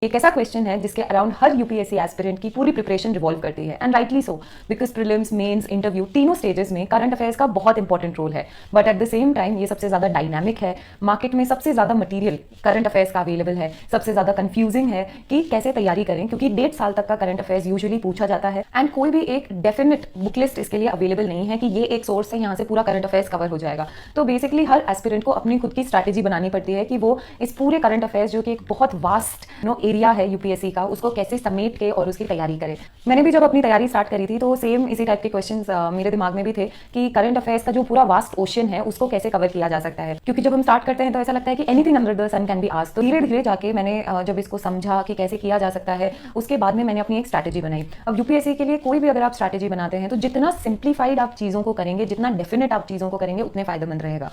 एक ऐसा क्वेश्चन है जिसके अराउंड हर यूपीएससी एस्पिरेंट की पूरी प्रिपरेशन रिवॉल्व करती है, and rightly so, because prelims, mains, interview तीनों स्टेजेस में करंट अफेयर्स का बहुत इंपॉर्टेंट रोल है। But at the same time ये सबसे ज्यादा डायनामिक है, मार्केट में सबसे ज्यादा मटीरियल करंट अफेयर्स का अवेलेबल है, सबसे ज्यादा कंफ्यूजिंग है कि कैसे तैयारी करें, क्योंकि 1.5 साल तक का करंट अफेयर्स यूजुअली पूछा जाता है एंड कोई भी एक डेफिनेट बुक लिस्ट इसके लिए अवेलेबल नहीं है कि ये एक सोर्स से यहाँ से पूरा करंट अफेयर्स कवर हो जाएगा। तो बेसिकली हर एस्पिरेंट को अपनी खुद की स्ट्रैटेजी बनानी पड़ती है कि वो इस पूरे करंट अफेयर्स, जो कि एक बहुत वास्ट एरिया है यूपीएससी का, उसको कैसे समेट के और उसकी तैयारी करें। मैंने भी जब अपनी तैयारी स्टार्ट करी थी तो सेम इसी टाइप के क्वेश्चंस मेरे दिमाग में भी थे कि करंट अफेयर्स का जो पूरा वास्ट ओशन है उसको कैसे कवर किया जा सकता है, क्योंकि जब हम स्टार्ट करते हैं तो ऐसा लगता है कि anything under the sun can be asked. तो धीरे धीरे जाके मैंने जब इसको समझा कि कैसे किया जा सकता है, उसके बाद में मैंने अपनी एक स्ट्रैटेजी बनाई। अब यूपीएससी के लिए कोई भी अगर आप स्ट्रैटेजी बनाते हैं तो जितना सिंप्लीफाइड आप चीज़ों को करेंगे, जितना डेफिनेट आप चीज़ों को करेंगे, उतने फायदेमंद रहेगा।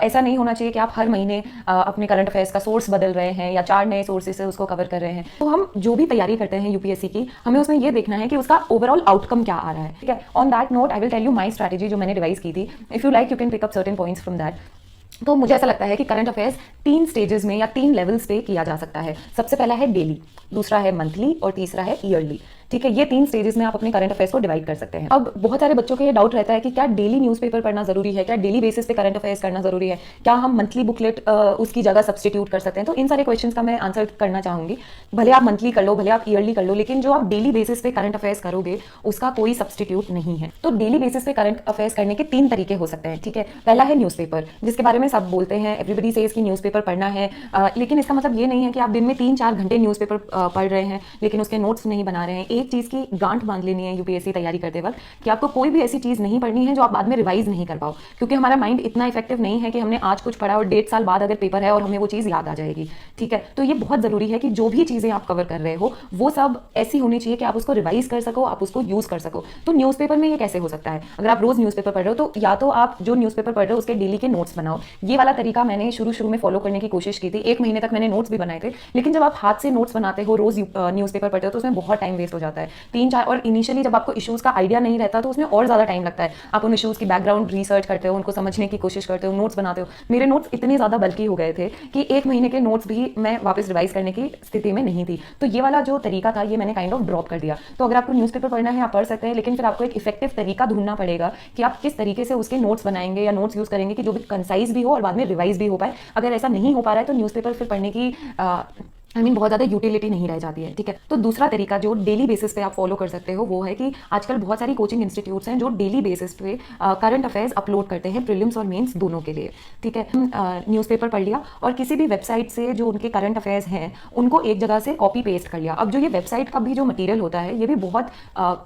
ऐसा नहीं होना चाहिए कि आप हर महीने अपने करंट अफेयर्स का सोर्स बदल रहे हैं या 4 नए सोर्सेज से उसको कवर कर रहे हैं। तो हम जो भी तैयारी करते हैं यूपीएससी की, हमें उसमें ये देखना है कि उसका ओवरऑल आउटकम क्या आ रहा है। ठीक है, on that note I will tell you my strategy जो मैंने डिवाइस की थी। If you like you can pick up certain points from that. तो मुझे ऐसा लगता है कि करंट अफेयर्स 3 स्टेजेस में या 3 लेवल्स पे किया जा सकता है। सबसे पहला है डेली, दूसरा है मंथली और तीसरा है ईयरली। ठीक है, ये 3 स्टेजेस में आप अपने करंट अफेयर्स को डिवाइड कर सकते हैं। अब बहुत सारे बच्चों को ये डाउट रहता है कि क्या डेली न्यूज़पेपर पढ़ना जरूरी है, क्या डेली बेसिस पे करंट अफेयर्स करना जरूरी है, क्या हम मंथली बुकलेट उसकी जगह सब्सटीट्यूट कर सकते हैं। तो इन सारे क्वेश्चंस का मैं आंसर करना चाहूंगी। भले आप मंथली कर लो, भले आप ईयरली कर लो, लेकिन जो आप डेली बेसिस पे करंट अफेयर्स करोगे उसका कोई सब्सटीट्यूट नहीं है। तो डेली बेसिस पे करंट अफेयर्स करने के 3 तरीके हो सकते हैं। ठीक है, पहला है न्यूज़पेपर, जिसके बारे में सब बोलते हैं, एवरीबडी सेज कि न्यूज़पेपर पढ़ना है, लेकिन इसका मतलब ये नहीं है कि आप दिन में 3-4 घंटे न्यूज़पेपर पढ़ रहे हैं लेकिन उसके नोट्स नहीं बना रहे हैं। एक चीज़ की गांठ बांध लेनी है यूपीएससी तैयारी करते वक्त कि आपको कोई भी ऐसी चीज नहीं पढ़नी है जो आप बाद में रिवाइज नहीं कर पाओ, क्योंकि हमारा माइंड इतना इफेक्टिव नहीं है कि हमने आज कुछ पढ़ा और 1.5 साल बाद अगर पेपर है और हमें वो चीज याद आ जाएगी। ठीक है, तो ये बहुत जरूरी है कि जो भी चीजें आप कवर कर रहे हो वो सब ऐसी होनी चाहिए कि आप उसको रिवाइज कर सको, आप उसको यूज कर सको। तो न्यूज़पेपर में ये कैसे हो सकता है? अगर आप रोज न्यूज़पेपर पढ़ रहे हो तो या तो आप जो न्यूज़पेपर पढ़ रहे हो उसके डेली के नोट्स बनाओ। ये वाला तरीका मैंने शुरू में फॉलो करने की कोशिश की थी। 1 महीने तक मैंने नोट्स भी बनाए थे, लेकिन जब आप हाथ से नोट्स बनाते हो, रोज न्यूज़पेपर पढ़ते हो, तो उसमें बहुत टाइम वेस्ट हो जाता है। 3-4 और इनिशियली जब आपको इश्यूज का आइडिया नहीं रहता तो उसमें और ज़्यादा टाइम लगता है। आप उन इश्यूज की बैकग्राउंड रिसर्च करते हो, उनको समझने की कोशिश करते हो, नोट्स बनाते हो। मेरे नोट्स इतने ज़्यादा बल्कि हो गए थे कि 1 महीने के नोट्स भी मैं वापस रिवाइज करने की स्थिति में नहीं थी। तो ये वाला जो तरीका था ये मैंने काइंड ऑफ ड्रॉप कर दिया। तो अगर आपको न्यूज़पेपर पढ़ना है आप पढ़ सकते हैं, लेकिन फिर आपको एक इफेक्टिव तरीका ढूंढना पड़ेगा कि आप किस तरीके से उसके नोट्स बनाएंगे या नोट्स यूज करेंगे कि जो भी कंसाइज भी हो और बाद में रिवाइज भी हो पाए। अगर ऐसा नहीं हो पा रहा है तो न्यूज़पेपर फिर पढ़ने की बहुत ज़्यादा यूटिलिटी नहीं रह जाती है। ठीक है, तो दूसरा तरीका जो डेली बेसिस पे आप फॉलो कर सकते हो वो है कि आजकल बहुत सारी कोचिंग इंस्टीट्यूट्स हैं जो डेली बेसिस पे करंट अफेयर्स अपलोड करते हैं, प्रीलिम्स और मेंस दोनों के लिए। ठीक है, न्यूज़पेपर पढ़ लिया और किसी भी वेबसाइट से जो उनके करंट अफेयर्स हैं उनको एक जगह से कॉपी पेस्ट कर लिया। अब जो ये वेबसाइट का भी जो मटीरियल होता है ये भी बहुत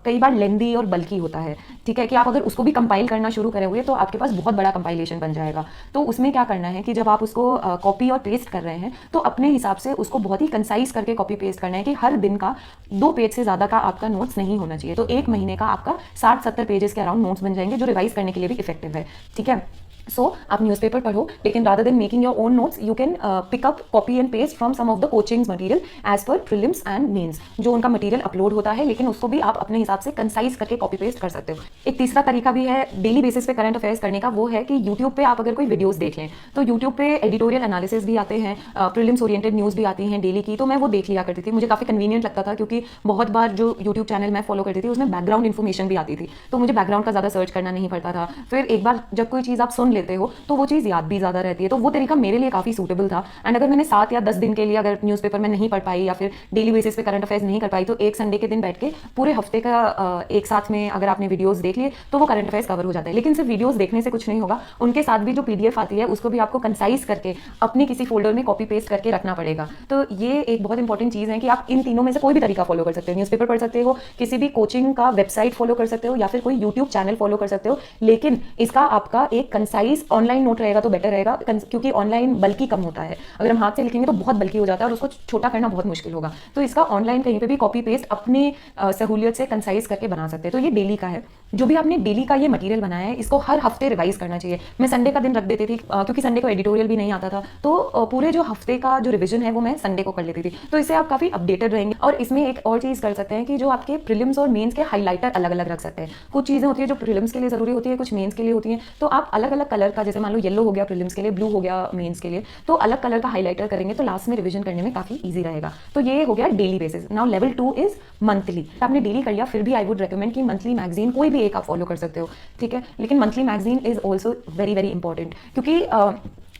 कई बार लेंदी और बल्कि होता है। ठीक है, कि आप अगर उसको भी कंपाइल करना शुरू करोगे तो आपके पास बहुत बड़ा कंपाइलेशन बन जाएगा। तो उसमें क्या करना है कि जब आप उसको कॉपी और पेस्ट कर रहे हैं तो अपने हिसाब से उसको बहुत ही कंसाइज करके कॉपी पेस्ट करना है कि हर दिन का 2 पेज से ज्यादा का आपका नोट्स नहीं होना चाहिए। तो 1 महीने का आपका 60-70 पेजेस के अराउंड नोट्स बन जाएंगे जो रिवाइज करने के लिए भी इफेक्टिव है। ठीक है, सो आप न्यूज़पेपर पढ़ो, लेकिन rather than making your own notes you can pick up, copy and paste from some of the coachings material as per prelims and mains, जो उनका मटेरियल अपलोड होता है, लेकिन उसको भी आप अपने हिसाब से कंसाइज करके कॉपी पेस्ट कर सकते हो। एक तीसरा तरीका भी है डेली बेसिस पे करंट अफेयर्स करने का, वो है कि यूट्यूब पे आप अगर कोई वीडियोस देख लें तो यूट्यूब पे एडिटोरियल एनालिसिस भी आते हैं, प्रीलिम्स ओरिएंटेड न्यूज़ भी आती हैं डेली की, तो मैं वो देख लिया करती थी। मुझे काफ़ी कन्वीनियंट लगता था क्योंकि बहुत बार जो यूट्यूब चैनल मैं फॉलो करती थी उसमें बैकग्राउंड इन्फॉर्मेशन भी आती थी, तो मुझे बैकग्राउंड का ज़्यादा सर्च करना नहीं पड़ता था। फिर एक बार जब कोई चीज़ आप सुन लेते हो तो वो चीज़ याद भी ज़्यादा रहती है। तो वो तरीका मेरे लिए काफ़ी सूटेबल था। एंड अगर मैंने 7 या 10 दिन के लिए अगर न्यूज़पेपर में नहीं पढ़ पाई या फिर डेली बेसिस पे करंट अफेयर्स नहीं कर पाई तो एक संडे के दिन बैठ के पूरे हफ्ते का एक साथ में अगर आपने वीडियोस देख लिए तो वो करंट अफेयर्स कवर हो जाता है। लेकिन सिर्फ वीडियोस देखने से कुछ नहीं होगा, उनके साथ भी जो पीडीएफ आती है उसको भी आपको कंसाइज करके अपने किसी फोल्डर में कॉपी पेस्ट करके रखना पड़ेगा। तो ये एक बहुत इंपॉर्टेंट चीज़ है कि आप इन तीनों में से कोई भी तरीका फॉलो कर सकते हो। न्यूज़पेपर पढ़ सकते हो, किसी भी कोचिंग का वेबसाइट फॉलो कर सकते हो या फिर कोई यूट्यूब चैनल फॉलो कर सकते हो, लेकिन इसका आपका एक कंसाइज ऑनलाइन नोट रहेगा तो बेटर रहेगा, क्योंकि ऑनलाइन बल्कि कम होता है। अगर हम हाथ से लिखेंगे तो बहुत बल्कि हो जाता है और उसको छोटा करना बहुत मुश्किल होगा। तो इसका ऑनलाइन कहीं पे भी कॉपी पेस्ट अपने सहूलियत से कंसाइज करके बना सकते हैं। तो ये डेली का है। जो भी आपने डेली का ये मटेरियल बनाया है इसको हर हफ्ते रिवाइज करना चाहिए। मैं संडे का दिन रख देती थी क्योंकि संडे को एडिटोरियल भी नहीं आता था, तो पूरे जो हफ्ते का जो रिवीजन है वो मैं संडे को कर लेती थी। तो इससे आप काफी अपडेटेड रहेंगे। और इसमें एक और चीज कर सकते हैं कि जो आपके प्रीलिम्स और मेंस के हाईलाइटर अलग अलग रख सकते हैं। कुछ चीजें होती है जो प्रीलिम्स के लिए जरूरी होती है, कुछ मेंस के लिए होती है, तो आप अलग अलग कलर का, जैसे मान लो येलो हो गया प्रीलिम्स के लिए, ब्लू हो गया मेंस के लिए, तो अलग कलर का हाईलाइटर करेंगे तो लास्ट में रिवीजन करने में काफी ईजी रहेगा। तो ये हो गया daily basis. Now level 2 is monthly. आपने डेली कर लिया, फिर भी आई वुड रिकमेंड कि मंथली मैगजीन कोई भी एक आप फॉलो कर सकते हो, ठीक है। लेकिन monthly magazine is also very very important, क्योंकि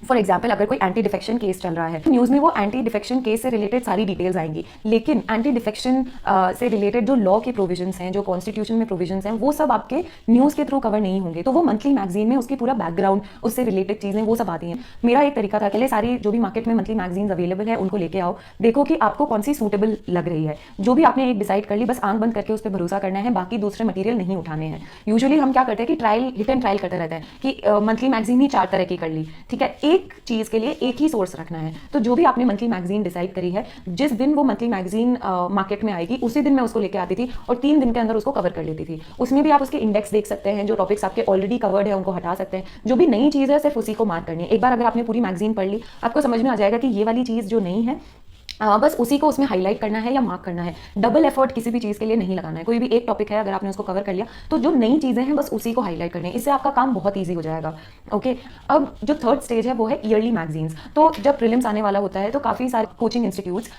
फॉर एग्जाम्पल अगर कोई एंटी डिफेक्शन केस चल रहा है, न्यूज़ में वो एंटी डिफेक्शन केस से रिलेटेड सारी डिटेल्स आएंगी, लेकिन एंटी डिफेक्शन से रिलेटेड जो लॉ के प्रोविजंस हैं, जो कॉन्स्टिट्यूशन में प्रोविजंस हैं, वो सब आपके न्यूज़ के थ्रू कवर नहीं होंगे। तो वो मंथली मैगजीन में उसकी पूरा बैकग्राउंड, उससे रिलेटेड चीज़ें वो सब आती हैं। मेरा एक तरीका था, पहले सारी जो भी मार्केट में मंथली मैगजीन्स अवेलेबल है उनको लेके आओ, देखो कि आपको कौन सी सूटेबल लग रही है। जो भी आपने एक डिसाइड कर ली, बस आंख बंद करके उस पर भरोसा करना है, बाकी दूसरे मटेरियल नहीं उठाने हैं। यूजुअली हम क्या करते हैं कि ट्रायल, हिट एंड ट्रायल करते रहते हैं कि मंथली मैगजीन ही 4 तरह की कर ली, ठीक है। एक चीज़ के लिए एक ही सोर्स रखना है। तो जो भी आपने मंथली मैगजीन डिसाइड करी है, जिस दिन वो मंथली मैगजीन मार्केट में आएगी उसी दिन मैं उसको लेके आती थी और 3 दिन के अंदर उसको कवर कर लेती थी। उसमें भी आप उसके इंडेक्स देख सकते हैं, जो टॉपिक्स आपके ऑलरेडी कवर्ड है उनको हटा सकते हैं, जो भी नई चीज़ है सिर्फ उसी को मार्क करनी है। एक बार अगर आपने पूरी मैगजीन पढ़ ली, आपको समझ में आ जाएगा कि ये वाली चीज़ जो नहीं है, बस उसी को उसमें हाईलाइट करना है या मार्क करना है। डबल एफर्ट किसी भी चीज़ के लिए नहीं लगाना है। कोई भी एक टॉपिक है, अगर आपने उसको कवर कर लिया तो जो नई चीज़ें हैं बस उसी को हाईलाइट करनी है। इससे आपका काम बहुत ईजी हो जाएगा। ओके, अब जो थर्ड स्टेज है वो है ईयरली मैगजीन्स। तो जब प्रीलिम्स आने वाला होता है तो काफ़ी सारे कोचिंग इंस्टीट्यूट्स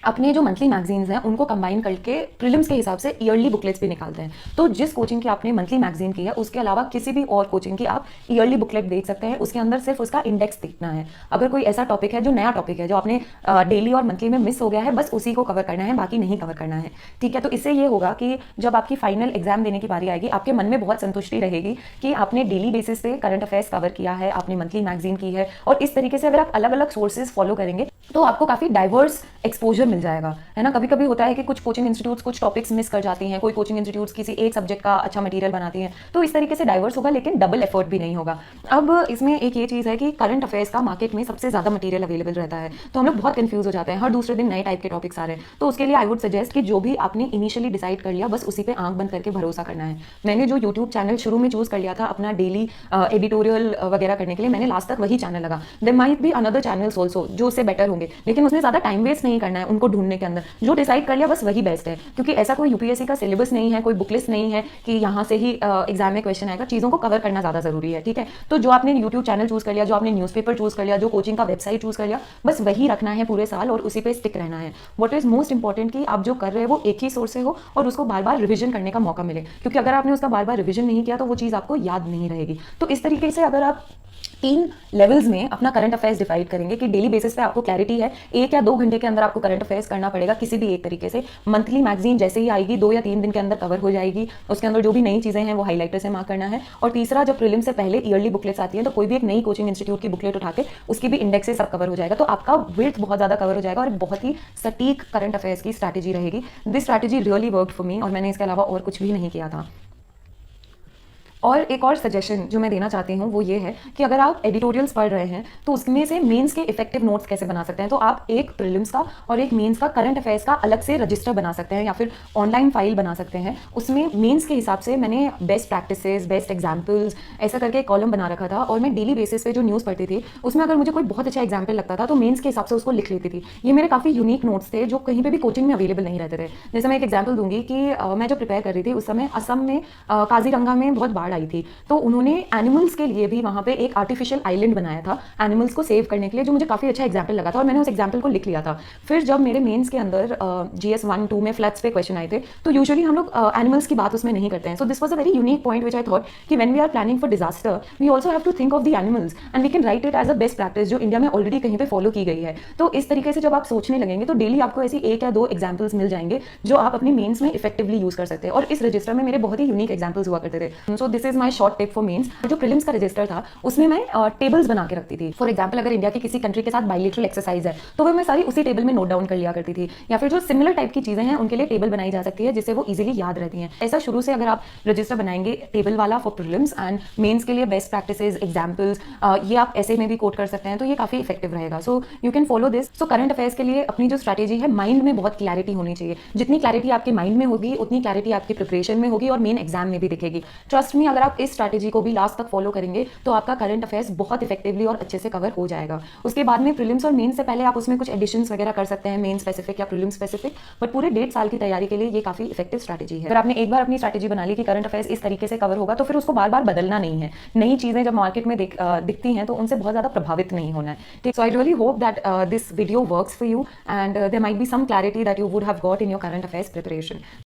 अपने जो मंथली मैगजीन्स हैं उनको कंबाइन करके प्रीलिम्स के हिसाब से ईयरली बुकलेट्स भी निकालते हैं। तो जिस कोचिंग की आपने मंथली मैगजीन की है उसके अलावा किसी भी और कोचिंग की आप ईयरली बुकलेट देख सकते हैं। उसके अंदर सिर्फ उसका इंडेक्स देखना है। अगर कोई ऐसा टॉपिक है जो नया टॉपिक है, जो आपने डेली और मंथली में मिस हो गया है, बस उसी को कवर करना है, बाकी नहीं कवर करना है, ठीक है। तो इससे ये होगा कि जब आपकी फाइनल एग्जाम देने की बारी आएगी, आपके मन में बहुत संतुष्टि रहेगी कि आपने डेली बेसिस पे करंट अफेयर्स कवर किया है, आपने मंथली मैगजीन की है। और इस तरीके से अगर आप अलग अलग सोर्सेज फॉलो करेंगे तो आपको काफ़ी डाइवर्स एक्सपोजर मिल जाएगा, है ना। कभी कभी होता है कि कुछ कोचिंग इंस्टीट्यूट्स कुछ टॉपिक्स मिस कर जाती हैं, कोई कोचिंग इंस्टीट्यूट्स किसी एक सब्जेक्ट का अच्छा मटेरियल बनाती हैं, तो इस तरीके से डाइवर्स होगा, लेकिन डबल एफर्ट भी नहीं होगा। अब इसमें एक ये चीज़ है कि करंट अफेयर्स का मार्केट में सबसे ज़्यादा मटेरियल अवेलेबल रहता है, तो हम लोग बहुत कंफ्यूज हो जाते हैं। हर दूसरे दिन नए टाइप के टॉपिक्स आ रहे हैं। तो उसके लिए आई वुड सजेस्ट कि जो भी आपने इनिशियली डिसाइड कर लिया, बस उसी पे आंख बंद करके भरोसा करना है। मैंने जो यूट्यूब चैनल शुरू में चूज कर लिया था अपना डेली एडिटोरियल वगैरह करने के लिए, मैंने लास्ट तक वही चैनल लगा। There might be another channels also जो उससे बेटर होंगे, लेकिन उसमें ज़्यादा टाइम वेस्ट नहीं करना है उनको ढूंढने के अंदर। जो डिसाइड कर लिया बस वही बेस्ट है, क्योंकि ऐसा कोई यूपीएससी का सिलेबस नहीं है, कोई बुकलिस्ट नहीं है कि यहाँ से ही एग्जाम में क्वेश्चन आएगा। चीज़ों को कवर करना ज़्यादा जरूरी है, ठीक है। तो जो आपने यूट्यूब चैनल चूज कर लिया, जो आपने न्यूज़पेपर चूज कर लिया, जो कोचिंग का वेबसाइट चूज कर लिया, बस वही रखना है पूरे साल और उसी पे स्टिक रहना है। व्हाट इज मोस्ट इंपॉर्टेंट कि आप जो कर रहे हैं वो एक ही सोर्स से हो और उसको बार बार रिविजन करने का मौका मिले, क्योंकि अगर आपने उसका बार बार रिविजन नहीं किया तो वो चीज़ आपको याद नहीं रहेगी। तो इस तरीके से अगर आप 3 लेवल्स में अपना करंट अफेयर्स डिवाइड करेंगे कि डेली बेसिस पे आपको क्लैरिटी है, 1 या 2 घंटे के अंदर आपको करंट अफेयर्स करना पड़ेगा किसी भी एक तरीके से। मंथली मैगजीन जैसे ही आएगी 2 या 3 दिन के अंदर कवर हो जाएगी, उसके अंदर जो भी नई चीज़ें हैं वो हाईलाइटर से मार्क करना है। और तीसरा, जब प्रीलिम से पहले ईयरली बुकलेट्स आती हैं तो कोई भी एक नई कोचिंग इंस्टीट्यूट की बुकलेट उठा के उसकी भी इंडेक्स से सब कवर हो जाएगा। तो आपका विड्थ बहुत ज़्यादा कवर हो जाएगा और बहुत ही सटीक करंट अफेयर्स की स्ट्रैटेजी रहेगी। This strategy really worked for me और मैंने इसके अलावा और कुछ भी नहीं किया था। और एक और सजेशन जो मैं देना चाहती हूँ वो ये है कि अगर आप एडिटोरियल्स पढ़ रहे हैं तो उसमें से मेंस के इफेक्टिव नोट्स कैसे बना सकते हैं। तो आप एक प्रीलिम्स का और एक मेंस का करंट अफेयर्स का अलग से रजिस्टर बना सकते हैं या फिर ऑनलाइन फाइल बना सकते हैं। उसमें मेंस के हिसाब से मैंने बेस्ट प्रैक्टिसेस, बेस्ट एग्जाम्पल्स ऐसा करके एक कॉलम बना रखा था और मैं डेली बेसिस पे जो न्यूज़ पढ़ती थी उसमें अगर मुझे कोई बहुत अच्छा एग्जाम्पल लगता था तो मेंस के हिसाब से उसको लिख लेती थी। ये मेरे काफ़ी यूनिक नोट्स थे जो कहीं पर भी कोचिंग में अवेलेबल नहीं रहते थे। जैसे मैं एक एग्जाम्पल दूंगी कि मैं जो प्रिपेयर कर रही थी उस समय असम में काजीरंगा में बहुत बाढ़ आई थी, तो उन्होंने एनिमल्स के लिए भी वहाँ पे एक आर्टिफिशियल आइलैंड बनाया था एनिमल्स को सेव करने के लिए, जो मुझे काफ़ी अच्छा एग्जाम्पल लगा था और मैंने उस एग्जाम्पल को लिख लिया था। फिर जब मेरे मेंस के अंदर GS 1-2 में फ्लड्स पे क्वेश्चन आए थे तो यूजुअली हम लोग एनिमल्स की बात उसमें नहीं करते हैं। So this was a very unique point which I thought कि when we are planning for disaster we also have to think of the animals and we can write it as a best practice जो India में already कहीं पे follow की गई है। तो इस तरीके से जब आप सोचने लगेंगे तो डेली आपको ऐसी 1 या 2 एग्जाम्पल्स मिल जाएंगे जो आप अपनी मेंस में इफेक्टिवली यूज कर सकते हैं। और इस रजिस्टर में मेरे बहुत ही यूनिक एग्जाम्पल्स हुआ करते थे। So this this is my short tip for mains. जो प्रीलिम्स का रजिस्टर था उसमें मैं टेबल्स बना के रखती थी। फॉर एग्जाम्पल अगर इंडिया की किसी कंट्री के साथ बाइलेटरल एक्सरसाइज है तो वो मैं सारी उसी टेबल में नोट डाउन कर लिया करती थी, या फिर जो सिमिलर टाइप की चीजें हैं उनके लिए टेबल बनाई जा सकती है जिससे वो इजीली याद रहती हैं। ऐसा शुरू से अगर आप रजिस्टर बनाएंगे टेबल वाला फॉर प्रीलिम्स एंड मेंस के लिए बेस्ट प्रैक्टिसेस एग्जाम्पल्स, ये आप ऐसे में भी कोट कर सकते हैं, तो ये काफी इफेक्टिव रहेगा। So you can follow this. So current affairs के लिए अपनी जो स्ट्रैटेजी है, माइंड में बहुत क्लैरिटी होनी चाहिए। जितनी क्लैरिटी आपके माइंड में होगी उतनी क्लैरिटी आपकी प्रिपरेशन में होगी और मेन एग्जाम में भी दिखेगी। ट्रस्ट मी, अगर आप इस स्ट्रैटेजी को भी लास्ट तक फॉलो करेंगे तो आपका करंट अफेयर्स बहुत इफेक्टिवली और अच्छे से कवर हो जाएगा। उसके बाद में प्रीलिम्स और मेन से पहले आप उसमें कुछ एडिशंस वगैरह कर सकते हैं, मेन स्पेसिफिक या प्रीलिम स्पेसिफिक, बट पूरे 1.5 साल की तैयारी के लिए ये काफी इफेक्टिव स्ट्रैटेजी है। अगर आपने एक बार अपनी स्ट्रैटेजी बना ली कि करंट अफेयर्स इस तरीके से कवर होगा तो फिर उसको बार बार बदलना नहीं है। नई चीजें जब मार्केट में दिखती हैं तो उनसे बहुत ज्यादा प्रभावित नहीं होना है। So I really hope that this video works for you and there might be some clarity that you would have got in your current affairs preparation.